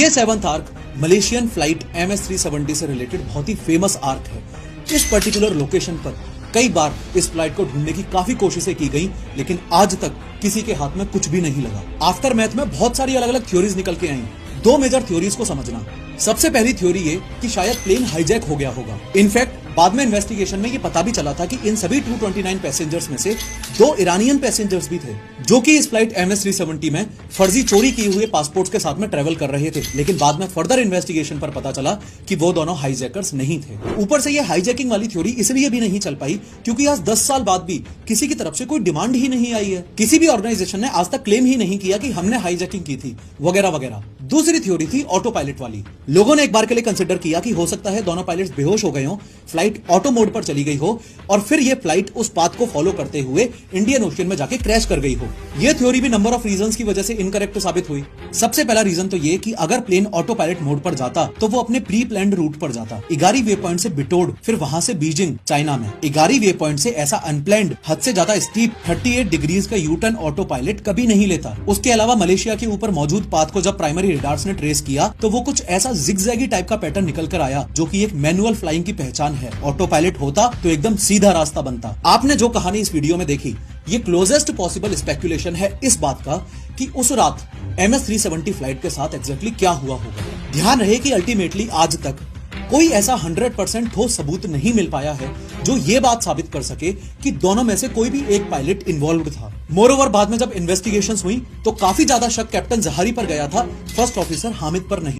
ये 7th arc Malaysian flight MS-370 से related बहुत ही फेमस आर्क है। इस पर्टिकुलर लोकेशन पर कई बार इस फ्लाइट को ढूंढने की काफी कोशिशें की गई, लेकिन आज तक किसी के हाथ में कुछ भी नहीं लगा। आफ्टर मैथ में बहुत सारी अलग अलग थ्योरीज निकल के आई। दो मेजर थ्योरीज को समझना। सबसे पहली थ्योरी ये कि शायद प्लेन हाईजैक हो गया होगा। इनफैक्ट बाद में इन्वेस्टिगेशन में ये पता भी चला था कि इन सभी 229 पैसेंजर्स में से 2 ईरानियन पैसेंजर्स भी थे, जो कि इस फ्लाइट MS-370 में फर्जी चोरी किए हुए पासपोर्ट्स के साथ में ट्रेवल कर रहे थे। लेकिन बाद में फर्दर इन्वेस्टिगेशन पर पता चला कि वो दोनों हाईजैकर्स नहीं थे। ऊपर से ये हाईजैकिंग वाली थ्योरी इसलिए भी नहीं चल पाई क्योंकि आज 10 साल बाद भी किसी की तरफ से कोई डिमांड ही नहीं आई है। किसी भी ऑर्गेनाइजेशन ने आज तक क्लेम ही नहीं किया कि हमने हाईजैकिंग की थी, वगैरह वगैरह। दूसरी थ्योरी थी ऑटो पायलट वाली। लोगों ने एक बार के लिए कंसिडर किया कि हो सकता है दोनों पायलट्स बेहोश हो गए हो, फ्लाइट ऑटो मोड पर चली गई हो और फिर ये फ्लाइट उस पाथ को फॉलो करते हुए इंडियन ओशियन में जाके क्रैश कर गई हो। ये थ्योरी भी नंबर ऑफ रीजंस की वजह से इनकरेक्ट साबित हुई। सबसे पहला रीजन तो ये कि अगर प्लेन ऑटो पायलट मोड पर जाता तो वो अपने प्री प्लान्ड रूट पर जाता। इगारी वे पॉइंट से बिटोड, फिर वहां से बीजिंग चाइना में। इगारी वे पॉइंट से ऐसा अनप्लैंड, हद से ज्यादा स्टीप 38 डिग्रीज का यू टर्न ऑटो पायलट कभी नहीं लेता। उसके अलावा मलेशिया के ऊपर मौजूद पाथ को जब प्राइमरी रेडार्स ने ट्रेस किया तो वो कुछ ऐसा जिगजैगी टाइप का पैटर्न निकल कर आया, जो कि एक मैनुअल फ्लाइंग की पहचान है। ऑटो पायलट होता तो एकदम सीधा रास्ता बनता। आपने जो कहानी इस वीडियो में देखी, ये क्लोजेस्ट पॉसिबल स्पेकुलेशन है इस बात का कि उस रात MS-370 फ्लाइट के साथ एग्जैक्टली क्या हुआ होगा। ध्यान रहे कि अल्टीमेटली आज तक कोई ऐसा 100% ठोस सबूत नहीं मिल पाया है जो ये बात साबित कर सके कि दोनों में से कोई भी एक पायलट इन्वॉल्व्ड था। मोरओवर बाद में जब इन्वेस्टिगेशंस हुई तो काफी ज्यादा शक कैप्टन जहारी पर गया था, फर्स्ट ऑफिसर हामिद पर नहीं।